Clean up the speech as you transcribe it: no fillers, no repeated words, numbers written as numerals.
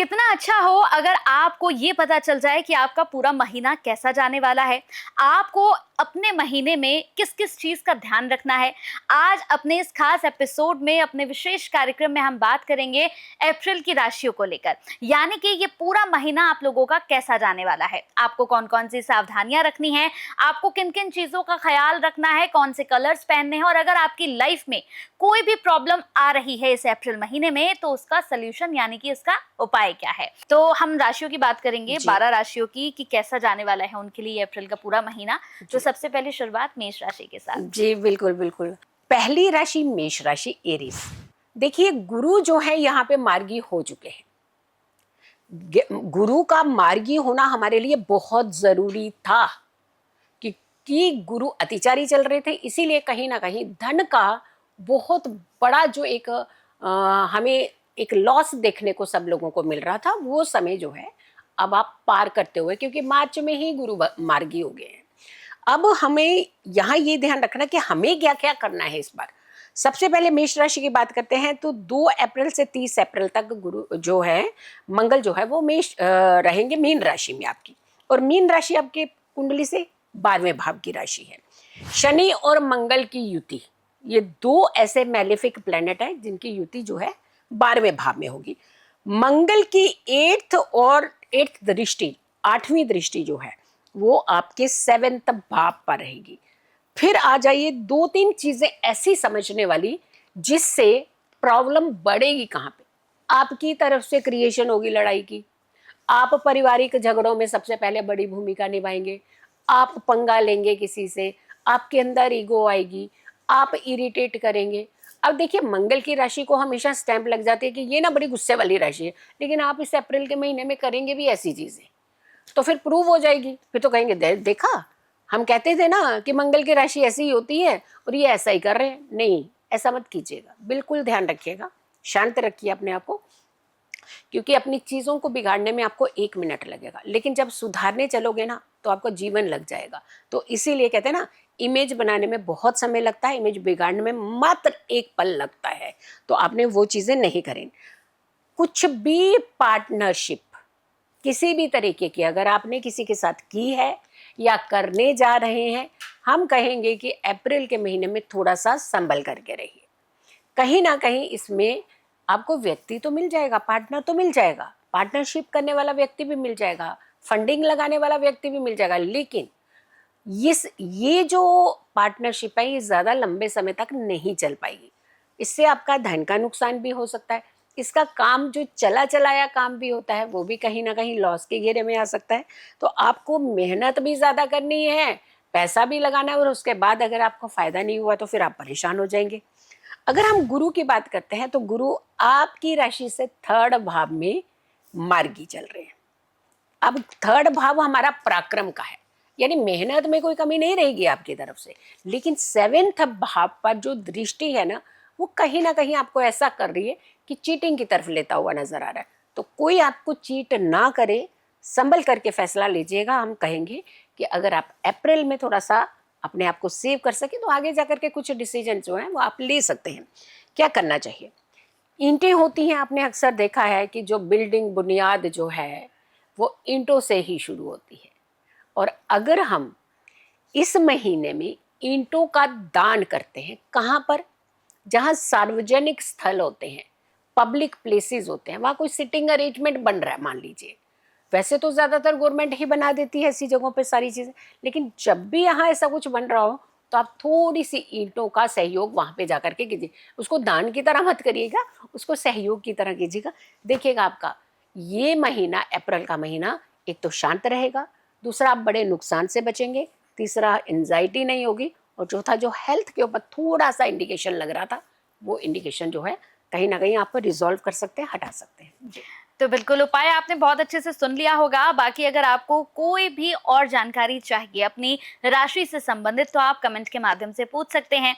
कितना अच्छा हो अगर आपको ये पता चल जाए कि आपका पूरा महीना कैसा जाने वाला है, आपको अपने महीने में किस-किस चीज़ का ध्यान रखना है। आज अपने इस खास एपिसोड में, अपने विशेष कार्यक्रम में हम बात करेंगे अप्रैल की राशियों को लेकर। यानी कि ये पूरा महीना आप लोगों का कैसा जाने वाला है, आपको कौन-कौन सी सावधानियाँ रखनी हैं, आपको किन-किन चीज़ों का ख़्याल रखना है, कौन से कलर्स पहनने हैं और अगर आपकी लाइफ में कोई भी प्रॉब्लम आ रही है इस अप्रैल महीने में तो उसका सॉल्यूशन यानी कि इसका उपाय क्या है। तो हम राशियों की बात करेंगे, जी, 12 राशियों की कि कैसा जाने वाला है उनके लिए अप्रैल का पूरा महीना। तो जी। सबसे पहले शुरुआत मेष राशि के साथ। जी, बिल्कुल, बिल्कुल। पहली राशि मेष राशि एरीज़। देखिए गुरु जो है यहाँ पे मार्गी हो चुके हैं। गुरु का मार्गी होना हमारे लिए बहुत ज़रूरी था कि गुरु अतिचारी चल रहे थे, इसीलिए कहीं न कहीं धन का बहुत बड़ा जो एक हमें एक लॉस देखने को सब लोगों को मिल रहा था, वो समय जो है अब आप पार करते हुए, क्योंकि मार्च में ही गुरु मार्गी हो गए हैं। अब हमें यहाँ ये ध्यान रखना कि हमें क्या-क्या करना है इस बार। सबसे पहले मेष राशि की बात करते हैं तो 2 अप्रैल से 30 अप्रैल तक गुरु जो है, मंगल जो है वो रहेंगे मीन राशि में आपकी, और मीन राशि आपके कुंडली से 12वें भाव की राशि है। शनि और मंगल की युति, ये 2 ऐसे मैलेफिक प्लैनेट हैं जिनकी युति जो है 12वें भाव में होगी। मंगल की 8th और 8th दृष्टि, 8वीं दृष्टि जो है वो आपके 7th भाव पर रहेगी। फिर आ जाइए 2-3 चीजें ऐसी समझने वाली जिससे प्रॉब्लम बढ़ेगी कहाँ पे। आपकी तरफ से क्रिएशन होगी लड़ाई की, आप पारिवारिक झगड़ों में सबसे पहले बड़ी भूमिका निभाएंगे, आप पंगा लेंगे किसी से, आपके अंदर ईगो आएगी, आप इरिटेट करेंगे। अब देखिए मंगल की राशि को हमेशा स्टैंप लग जाती है कि ये ना बड़ी गुस्से वाली राशि है, लेकिन आप इस अप्रैल के महीने में करेंगे भी ऐसी चीजें तो फिर प्रूव हो जाएगी। फिर तो कहेंगे देखा, हम कहते थे ना कि मंगल की राशि ऐसी ही होती है और ये ऐसा ही कर रहे हैं। नहीं, ऐसा मत कीजिएगा, बिल्कुल ध्यान रखिएगा, शांत रखिए अपने आप को, क्योंकि अपनी चीज़ों को बिगाड़ने में आपको 1 मिनट लगेगा, लेकिन जब सुधारने चलोगे ना तो आपको जीवन लग जाएगा। तो इसीलिए कहते हैं ना, इमेज बनाने में बहुत समय लगता है, इमेज बिगाड़ने में मात्र 1 पल लगता है। तो आपने वो चीज़ें नहीं करें। कुछ भी पार्टनरशिप किसी भी तरीके की अगर आपने किसी के साथ की है या करने जा रहे हैं, हम कहेंगे कि अप्रैल के महीने में थोड़ा सा संभल करके रहिए। कहीं ना कहीं इसमें आपको व्यक्ति तो मिल जाएगा, पार्टनर तो मिल जाएगा, पार्टनरशिप करने वाला व्यक्ति भी मिल जाएगा, फंडिंग लगाने वाला व्यक्ति भी मिल जाएगा, लेकिन ये जो पार्टनरशिप है ये ज़्यादा लंबे समय तक नहीं चल पाएगी। इससे आपका धन का नुकसान भी हो सकता है, इसका काम जो चला चलाया काम भी होता है वो भी कहीं ना कहीं लॉस के घेरे में आ सकता है। तो आपको मेहनत भी ज़्यादा करनी है, पैसा भी लगाना है, और उसके बाद अगर आपको फ़ायदा नहीं हुआ तो फिर आप परेशान हो जाएंगे। अगर हम गुरु की बात करते हैं तो गुरु आपकी राशि से 3rd भाव में मार्गी चल रहे हैं। अब 3rd भाव हमारा पराक्रम का है, यानी मेहनत में कोई कमी नहीं रहेगी आपकी तरफ से, लेकिन 7th भाव पर जो दृष्टि है ना वो कहीं ना कहीं आपको ऐसा कर रही है कि चीटिंग की तरफ लेता हुआ नजर आ रहा है। तो कोई आपको चीट ना करे, संभल करके फैसला लीजिएगा। हम कहेंगे कि अगर आप अप्रैल में थोड़ा सा अपने आप को सेव कर सके तो आगे जाकर के कुछ डिसीजन जो हैं वो आप ले सकते हैं। क्या करना चाहिए, ईंटें होती हैं, आपने अक्सर देखा है कि जो बिल्डिंग बुनियाद जो है वो ईंटों से ही शुरू होती है, और अगर हम इस महीने में ईंटों का दान करते हैं, कहाँ पर, जहाँ सार्वजनिक स्थल होते हैं, पब्लिक प्लेसेस होते हैं, वहाँ कोई सिटिंग अरेंजमेंट बन रहा है मान लीजिए, वैसे तो ज़्यादातर गवर्नमेंट ही बना देती है ऐसी जगहों पे सारी चीज़ें, लेकिन जब भी यहाँ ऐसा कुछ बन रहा हो तो आप थोड़ी सी ईंटों का सहयोग वहाँ पे जाकर के कीजिए। उसको दान की तरह मत करिएगा, उसको सहयोग की तरह कीजिएगा। देखिएगा आपका ये महीना, अप्रैल का महीना, एक तो शांत रहेगा, दूसरा आप बड़े नुकसान से बचेंगे, तीसरा एंजाइटी नहीं होगी, और चौथा जो हेल्थ के ऊपर थोड़ा सा इंडिकेशन लग रहा था वो इंडिकेशन जो है कहीं ना कहीं आप रिजॉल्व कर सकते हैं, हटा सकते हैं। जी। तो बिल्कुल उपाय आपने बहुत अच्छे से सुन लिया होगा। बाकी अगर आपको कोई भी और जानकारी चाहिए अपनी राशि से संबंधित तो आप कमेंट के माध्यम से पूछ सकते हैं।